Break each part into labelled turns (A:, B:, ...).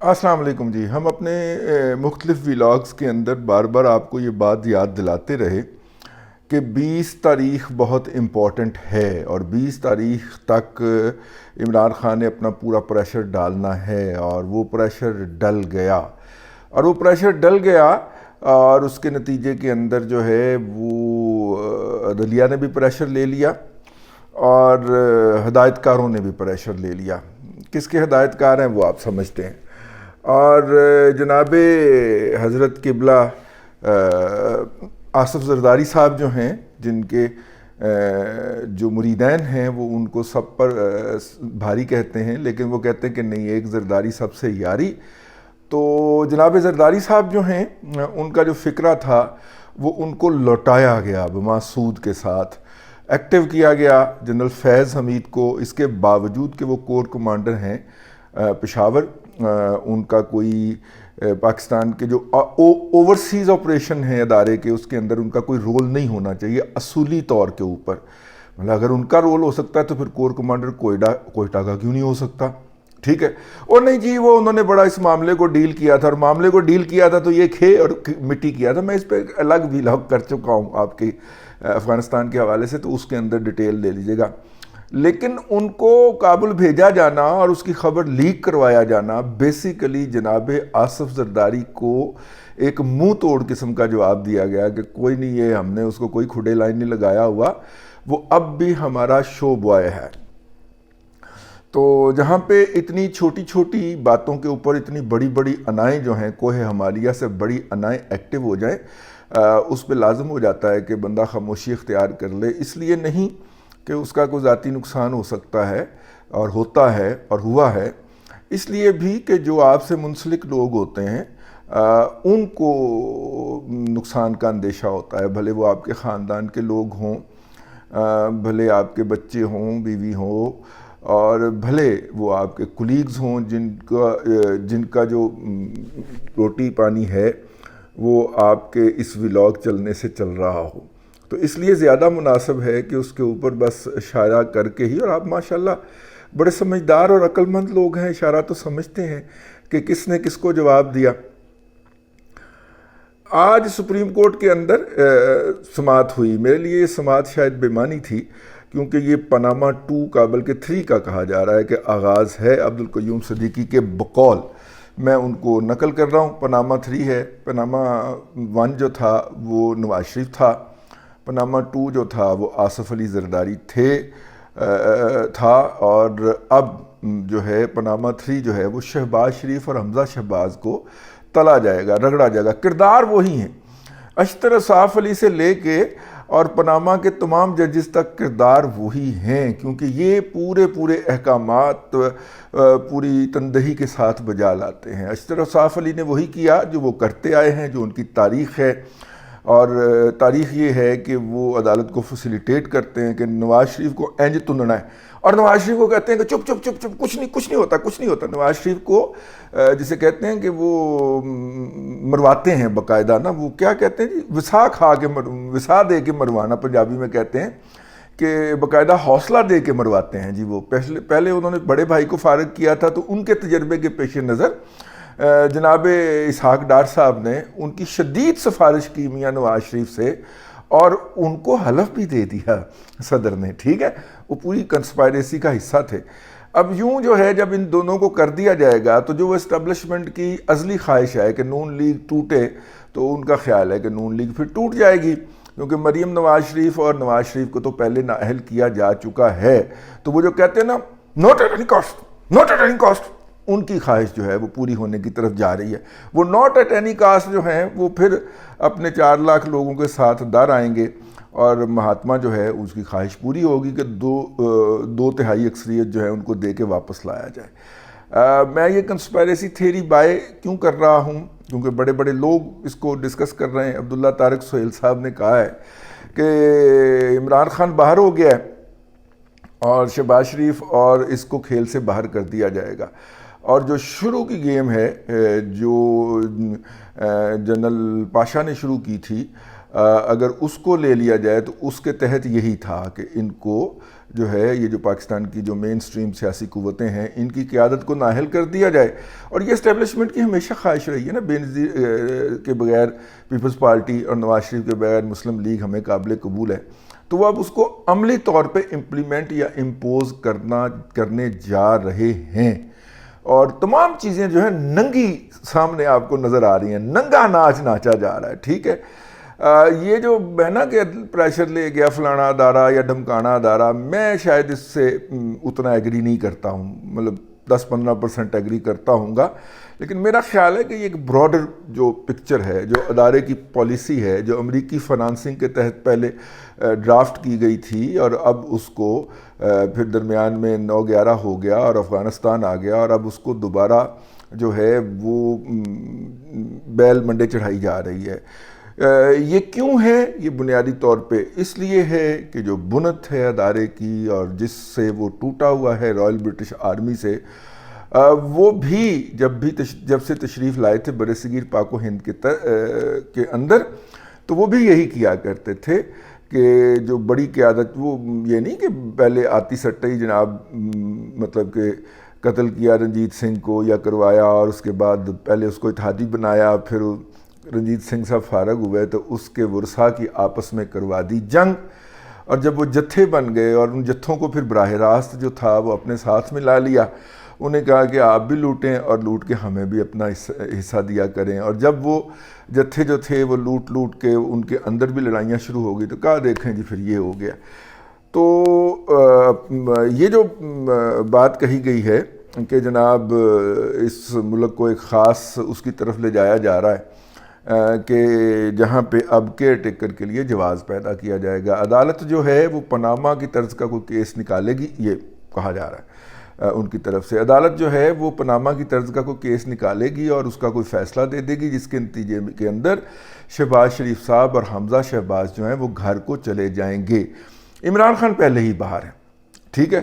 A: السلام علیکم جی. ہم اپنے مختلف ولاگز کے اندر بار بار آپ کو یہ بات یاد دلاتے رہے کہ 20 تاریخ بہت امپورٹنٹ ہے اور 20 تاریخ تک عمران خان نے اپنا پورا پریشر ڈالنا ہے، اور وہ پریشر ڈل گیا اور اس کے نتیجے کے اندر جو ہے وہ عدلیہ نے بھی پریشر لے لیا اور ہدایت کاروں نے بھی پریشر لے لیا. کس کے ہدایت کار ہیں وہ آپ سمجھتے ہیں. اور جناب حضرت قبلہ آصف زرداری صاحب جو ہیں، جن کے جو مریدین ہیں وہ ان کو سب پر بھاری کہتے ہیں، لیکن وہ کہتے ہیں کہ نہیں، ایک زرداری سب سے یاری. تو جناب زرداری صاحب جو ہیں، ان کا جو فکرہ تھا وہ ان کو لوٹایا گیا بما سود کے ساتھ. ایکٹیو کیا گیا جنرل فیض حمید کو، اس کے باوجود کہ وہ کور کمانڈر ہیں پشاور. ان کا کوئی پاکستان کے جو اوورسیز آپریشن ہیں ادارے کے، اس کے اندر ان کا کوئی رول نہیں ہونا چاہیے اصولی طور کے اوپر. مطلب اگر ان کا رول ہو سکتا ہے تو پھر کور کمانڈر کوئٹہ کا کیوں نہیں ہو سکتا؟ ٹھیک ہے. اور نہیں جی، وہ انہوں نے بڑا اس معاملے کو ڈیل کیا تھا، اور معاملے کو ڈیل کیا تھا تو یہ کھے اور مٹی کیا تھا. میں اس پہ الگ بھی لاگ کر چکا ہوں آپ کے افغانستان کے حوالے سے، تو اس کے اندر ڈیٹیل لے لیجیے گا. لیکن ان کو کابل بھیجا جانا اور اس کی خبر لیک کروایا جانا بیسیکلی جناب آصف زرداری کو ایک منہ توڑ قسم کا جواب دیا گیا کہ کوئی نہیں، یہ ہم نے اس کو کوئی کھڑے لائن نہیں لگایا ہوا، وہ اب بھی ہمارا شو بوائے ہے. تو جہاں پہ اتنی چھوٹی چھوٹی باتوں کے اوپر اتنی بڑی بڑی انائیں جو ہیں، کوہ ہمالیہ سے بڑی انائیں ایکٹیو ہو جائیں، اس پہ لازم ہو جاتا ہے کہ بندہ خاموشی اختیار کر لے. اس لیے نہیں کہ اس کا کوئی ذاتی نقصان ہو سکتا ہے، اور ہوتا ہے اور ہوا ہے، اس لیے بھی کہ جو آپ سے منسلک لوگ ہوتے ہیں ان کو نقصان کا اندیشہ ہوتا ہے. بھلے وہ آپ کے خاندان کے لوگ ہوں، بھلے آپ کے بچے ہوں، بیوی ہوں، اور بھلے وہ آپ کے کولیگز ہوں جن کا جو روٹی پانی ہے وہ آپ کے اس ولاگ چلنے سے چل رہا ہو. تو اس لیے زیادہ مناسب ہے کہ اس کے اوپر بس اشارہ کر کے ہی، اور آپ ماشاءاللہ بڑے سمجھدار اور عقل مند لوگ ہیں، اشارہ تو سمجھتے ہیں کہ کس نے کس کو جواب دیا. آج سپریم کورٹ کے اندر سماعت ہوئی. میرے لیے یہ سماعت شاید بے معنی تھی، کیونکہ یہ پاناما 2 کابل کے 3 کا کہا جا رہا ہے کہ آغاز ہے عبدالقیوم صدیقی کے بقول. میں ان کو نقل کر رہا ہوں. پاناما 3 ہے. پاناما 1 جو تھا وہ نواز شریف تھا، پاناما 2 جو تھا وہ آصف علی زرداری تھا، اور اب جو ہے پاناما 3 جو ہے وہ شہباز شریف اور حمزہ شہباز کو تلا جائے گا، رگڑا جائے گا. کردار وہی ہیں، اشتر اصاف علی سے لے کے اور پاناما کے تمام ججز تک کردار وہی ہیں، کیونکہ یہ پورے احکامات پوری تندہی کے ساتھ بجا لاتے ہیں. اشتر اصاف علی نے وہی کیا جو وہ کرتے آئے ہیں، جو ان کی تاریخ ہے. اور تاریخ یہ ہے کہ وہ عدالت کو فیسیلیٹیٹ کرتے ہیں کہ نواز شریف کو اینج تننا ہے، اور نواز شریف کو کہتے ہیں کہ چپ چپ چپ چپ، کچھ نہیں ہوتا. نواز شریف کو جسے کہتے ہیں کہ وہ مرواتے ہیں باقاعدہ، نا وہ کیا کہتے ہیں جی، وسا دے کے مروانا پنجابی میں کہتے ہیں، کہ باقاعدہ حوصلہ دے کے مرواتے ہیں جی. وہ پہلے انہوں نے بڑے بھائی کو فارغ کیا تھا، تو ان کے تجربے کے پیش نظر جناب اسحاق ڈار صاحب نے ان کی شدید سفارش کی میاں نواز شریف سے، اور ان کو حلف بھی دے دیا صدر نے. ٹھیک ہے، وہ پوری کنسپائریسی کا حصہ تھے. اب یوں جو ہے جب ان دونوں کو کر دیا جائے گا، تو جو وہ اسٹیبلشمنٹ کی ازلی خواہش ہے کہ نون لیگ ٹوٹے، تو ان کا خیال ہے کہ نون لیگ پھر ٹوٹ جائے گی، کیونکہ مریم نواز شریف اور نواز شریف کو تو پہلے نااہل کیا جا چکا ہے. تو وہ جو کہتے ہیں نا، ناٹ ایٹ اینی کاسٹ، ان کی خواہش جو ہے وہ پوری ہونے کی طرف جا رہی ہے. وہ ناٹ ایٹ اینی کاسٹ جو ہیں وہ پھر اپنے 4 لاکھ لوگوں کے ساتھ در آئیں گے، اور مہاتما جو ہے اس کی خواہش پوری ہوگی کہ 2/3 اکثریت جو ہے ان کو دے کے واپس لایا جائے. میں یہ کنسپائریسی تھیری بائے کیوں کر رہا ہوں؟ کیونکہ بڑے بڑے لوگ اس کو ڈسکس کر رہے ہیں. عبداللہ طارق سہیل صاحب نے کہا ہے کہ عمران خان باہر ہو گیا ہے اور شہباز شریف اور اس کو کھیل سے باہر کر دیا جائے گا. اور جو شروع کی گیم ہے، جو جنرل پاشا نے شروع کی تھی، اگر اس کو لے لیا جائے تو اس کے تحت یہی تھا کہ ان کو جو ہے یہ جو پاکستان کی جو مین سٹریم سیاسی قوتیں ہیں ان کی قیادت کو نااہل کر دیا جائے. اور یہ اسٹیبلشمنٹ کی ہمیشہ خواہش رہی ہے نا، بے نظیر کے بغیر پیپلز پارٹی اور نواز شریف کے بغیر مسلم لیگ ہمیں قابل قبول ہے. تو وہ اب اس کو عملی طور پہ امپلیمنٹ یا امپوز کرنے جا رہے ہیں، اور تمام چیزیں جو ہیں ننگی سامنے آپ کو نظر آ رہی ہیں، ننگا ناچ ناچا جا رہا ہے. ٹھیک ہے، یہ جو ہے نا کہ پریشر لے گیا فلانا ادارہ یا ڈھمکانا ادارہ، میں شاید اس سے اتنا ایگری نہیں کرتا ہوں، مطلب 10-15% ایگری کرتا ہوں گا، لیکن میرا خیال ہے کہ یہ ایک براڈر جو پکچر ہے، جو ادارے کی پالیسی ہے، جو امریکی فنانسنگ کے تحت پہلے ڈرافٹ کی گئی تھی اور اب اس کو پھر درمیان میں 9/11 ہو گیا اور افغانستان آ گیا، اور اب اس کو دوبارہ جو ہے وہ بیل منڈے چڑھائی جا رہی ہے. یہ کیوں ہے؟ یہ بنیادی طور پہ اس لیے ہے کہ جو بنت ہے ادارے کی اور جس سے وہ ٹوٹا ہوا ہے رائل برٹش آرمی سے، وہ بھی جب سے تشریف لائے تھے برصغیر پاک و ہند کے اندر، تو وہ بھی یہی کیا کرتے تھے کہ جو بڑی قیادت، وہ یہ نہیں کہ پہلے آتی سٹے ہی جناب مطلب کہ قتل کیا رنجیت سنگھ کو یا کروایا، اور اس کے بعد پہلے اس کو اتحادی بنایا، پھر رنجیت سنگھ صاحب فارغ ہوئے تو اس کے ورثاء کی آپس میں کروا دی جنگ، اور جب وہ جتھے بن گئے اور ان جتھوں کو پھر براہ راست جو تھا وہ اپنے ساتھ میں لا لیا، انہیں کہا کہ آپ بھی لوٹیں اور لوٹ کے ہمیں بھی اپنا حصہ دیا کریں. اور جب وہ جتھے جو تھے وہ لوٹ کے ان کے اندر بھی لڑائیاں شروع ہو گئی تو کہا دیکھیں جی پھر یہ ہو گیا. تو یہ جو بات کہی گئی ہے کہ جناب اس ملک کو ایک خاص اس کی طرف لے جایا جا رہا ہے کہ جہاں پہ اب کیئر ٹیکر کے لیے جواز پیدا کیا جائے گا. عدالت جو ہے وہ پاناما کی طرز کا کوئی کیس نکالے گی، یہ کہا جا رہا ہے ان کی طرف سے. عدالت جو ہے وہ پاناما کی طرز کا کوئی کیس نکالے گی اور اس کا کوئی فیصلہ دے دے گی، جس کے نتیجے کے اندر شہباز شریف صاحب اور حمزہ شہباز جو ہیں وہ گھر کو چلے جائیں گے. عمران خان پہلے ہی باہر ہیں. ٹھیک ہے،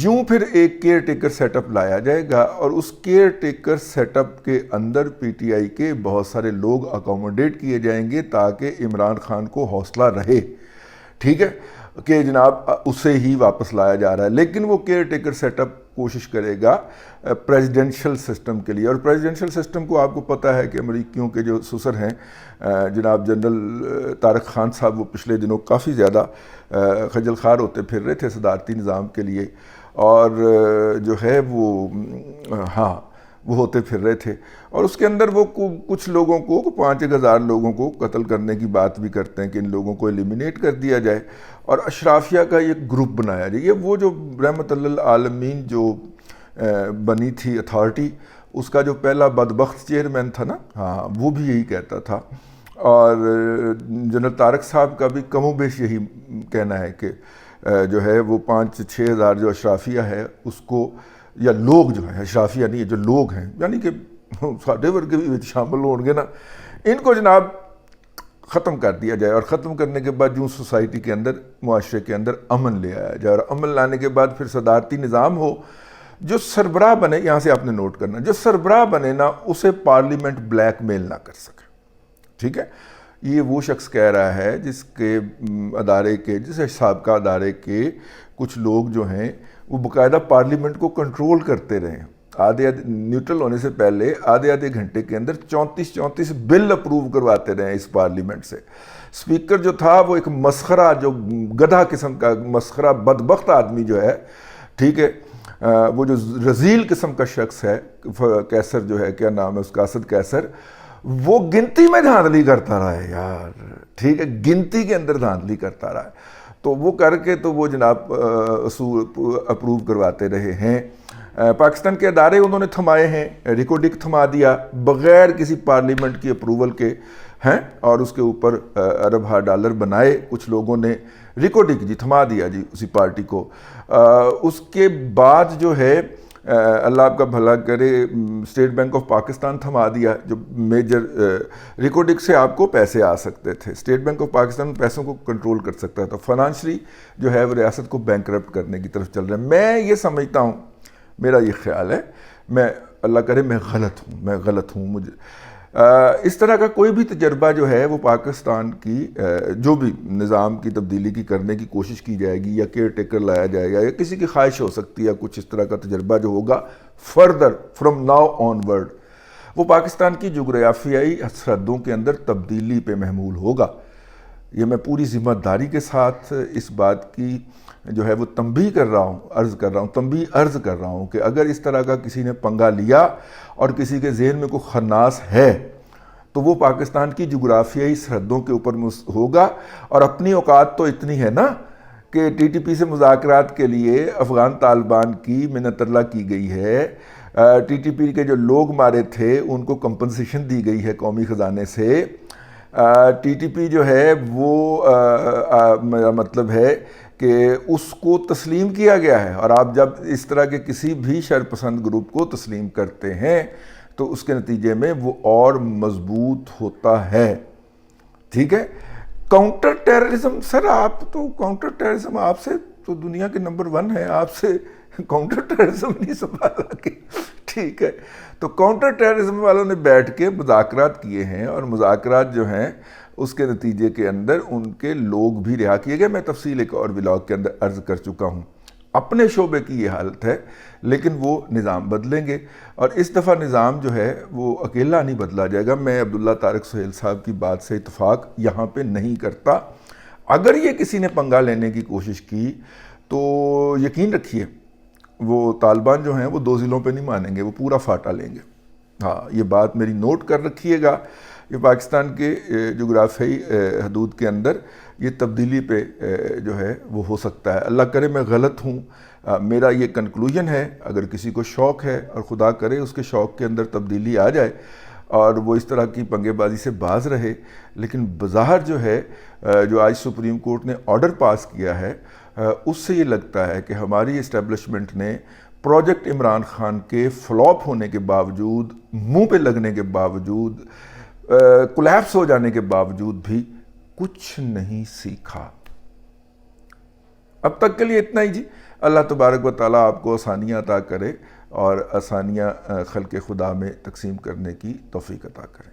A: یوں پھر ایک کیئر ٹیکر سیٹ اپ لایا جائے گا، اور اس کیئر ٹیکر سیٹ اپ کے اندر پی ٹی آئی کے بہت سارے لوگ اکوموڈیٹ کیے جائیں گے تاکہ عمران خان کو حوصلہ رہے. ٹھیک ہے کہ جناب اسے ہی واپس لایا جا رہا ہے، لیکن وہ کیئر ٹیکر سیٹ اپ کوشش کرے گا پریزیڈنشل سسٹم کے لیے. اور پریزیڈنشل سسٹم کو آپ کو پتہ ہے کہ امریکیوں کے جو سسر ہیں جناب جنرل طارق خان صاحب، وہ پچھلے دنوں کافی زیادہ خجل خوار ہوتے پھر رہے تھے صدارتی نظام کے لیے، اور جو ہے وہ ہوتے پھر رہے تھے، اور اس کے اندر وہ کچھ لوگوں کو 5,000 لوگوں کو قتل کرنے کی بات بھی کرتے ہیں کہ ان لوگوں کو ایلیمینیٹ کر دیا جائے اور اشرافیہ کا ایک گروپ بنایا جائے. یہ وہ جو رحمت للعالمین جو بنی تھی اتھارٹی، اس کا جو پہلا بدبخت چیئرمین تھا نا، ہاں وہ بھی یہی کہتا تھا، اور جنرل طارق صاحب کا بھی کم و بیش یہی کہنا ہے کہ جو ہے وہ 5-6 ہزار جو اشرافیہ ہے اس کو، یا لوگ جو ہیں اشرافیہ نہیں ہے، جو لوگ ہیں یعنی کہ ساڈے ورگے بھی شامل ہوں گے نا، ان کو جناب ختم کر دیا جائے، اور ختم کرنے کے بعد جو سوسائٹی کے اندر، معاشرے کے اندر امن لے آیا جائے، اور امن لانے کے بعد پھر صدارتی نظام ہو. جو سربراہ بنے، یہاں سے آپ نے نوٹ کرنا، جو سربراہ بنے نا اسے پارلیمنٹ بلیک میل نہ کر سکے. ٹھیک ہے، یہ وہ شخص کہہ رہا ہے جس کے ادارے کے، جس سابقہ ادارے کے کچھ لوگ جو ہیں وہ باقاعدہ پارلیمنٹ کو کنٹرول کرتے رہے ہیں. نیوٹرل ہونے سے پہلے آدھے گھنٹے کے اندر 34 بل اپروو کرواتے رہے ہیں اس پارلیمنٹ سے. اسپیکر جو تھا وہ ایک مسخرہ، جو گدھا قسم کا مسخرہ بدبخت آدمی جو ہے، ٹھیک ہے، وہ جو رذیل قسم کا شخص ہے، کیسر جو ہے، کیا نام ہے اس کا، اسد کیسر، وہ گنتی میں دھاندلی کرتا رہا ہے یار. ٹھیک ہے، گنتی کے اندر دھاندلی کرتا رہا ہے، تو وہ کر کے تو وہ جناب اصول اپروو کرواتے رہے ہیں. پاکستان کے ادارے انہوں نے تھمائے ہیں، ریکوڈک تھما دیا بغیر کسی پارلیمنٹ کی اپروول کے ہیں، اور اس کے اوپر ارب $، بنائے کچھ لوگوں نے، ریکوڈک جی تھما دیا جی اسی پارٹی کو. اس کے بعد جو ہے اللہ آپ کا بھلا کرے، اسٹیٹ بینک آف پاکستان تھما دیا، جو میجر ریکوڈک سے آپ کو پیسے آ سکتے تھے. اسٹیٹ بینک آف پاکستان پیسوں کو کنٹرول کر سکتا تھا. فائنانشلی جو ہے وہ ریاست کو بینکرپٹ کرنے کی طرف چل رہا ہے. میں یہ سمجھتا ہوں، میرا یہ خیال ہے، میں اللہ کرے میں غلط ہوں، مجھے اس طرح کا کوئی بھی تجربہ جو ہے وہ پاکستان کی جو بھی نظام کی تبدیلی کی کرنے کی کوشش کی جائے گی یا کیئر ٹیکر لایا جائے گا یا کسی کی خواہش ہو سکتی ہے کچھ اس طرح کا تجربہ جو ہوگا further from now on word, وہ پاکستان کی جغرافیائی سرحدوں کے اندر تبدیلی پہ محمول ہوگا۔ یہ میں پوری ذمہ داری کے ساتھ اس بات کی جو ہے وہ تنبیہ کر رہا ہوں، عرض کر رہا ہوں کہ اگر اس طرح کا کسی نے پنگا لیا اور کسی کے ذہن میں کوئی خناس ہے تو وہ پاکستان کی جغرافیائی سرحدوں کے اوپر ہوگا، اور اپنی اوقات تو اتنی ہے نا کہ ٹی ٹی پی سے مذاکرات کے لیے افغان طالبان کی منت اللہ کی گئی ہے، ٹی ٹی پی کے جو لوگ مارے تھے ان کو کمپنسیشن دی گئی ہے قومی خزانے سے، ٹی ٹی پی جو ہے وہ میرا مطلب ہے کہ اس کو تسلیم کیا گیا ہے، اور آپ جب اس طرح کے کسی بھی شر پسند گروپ کو تسلیم کرتے ہیں تو اس کے نتیجے میں وہ اور مضبوط ہوتا ہے، ٹھیک ہے۔ کاؤنٹر ٹیررزم، سر آپ تو کاؤنٹر ٹیررزم آپ سے تو دنیا کے نمبر 1 ہے، آپ سے کاؤنٹر ٹیررزم نہیں سنبھالا کہ ٹھیک ہے۔ تو کاؤنٹر ٹیررزم والوں نے بیٹھ کے مذاکرات کیے ہیں، اور مذاکرات جو ہیں اس کے نتیجے کے اندر ان کے لوگ بھی رہا کیے گئے۔ میں تفصیل ایک اور ولاگ کے اندر عرض کر چکا ہوں۔ اپنے شعبے کی یہ حالت ہے، لیکن وہ نظام بدلیں گے، اور اس دفعہ نظام جو ہے وہ اکیلا نہیں بدلا جائے گا۔ میں عبداللہ طارق سہیل صاحب کی بات سے اتفاق یہاں پہ نہیں کرتا۔ اگر یہ کسی نے پنگا لینے کی کوشش کی تو یقین رکھیے وہ طالبان جو ہیں وہ 2 ضلعوں پہ نہیں مانیں گے، وہ پورا فاٹا لیں گے۔ ہاں، یہ بات میری نوٹ کر رکھیے گا کہ پاکستان کے جغرافیائی حدود کے اندر یہ تبدیلی پہ جو ہے وہ ہو سکتا ہے۔ اللہ کرے میں غلط ہوں، میرا یہ کنکلوژن ہے۔ اگر کسی کو شوق ہے اور خدا کرے اس کے شوق کے اندر تبدیلی آ جائے اور وہ اس طرح کی پنگے بازی سے باز رہے، لیکن بظاہر جو ہے جو آج سپریم کورٹ نے آرڈر پاس کیا ہے اس سے یہ لگتا ہے کہ ہماری اسٹیبلشمنٹ نے پروجیکٹ عمران خان کے فلاپ ہونے کے باوجود، منہ پہ لگنے کے باوجود، کولیپس ہو جانے کے باوجود بھی کچھ نہیں سیکھا۔ اب تک کے لیے اتنا ہی جی۔ اللہ تبارک و تعالیٰ آپ کو آسانیاں عطا کرے اور آسانیاں خلق خدا میں تقسیم کرنے کی توفیق عطا کرے۔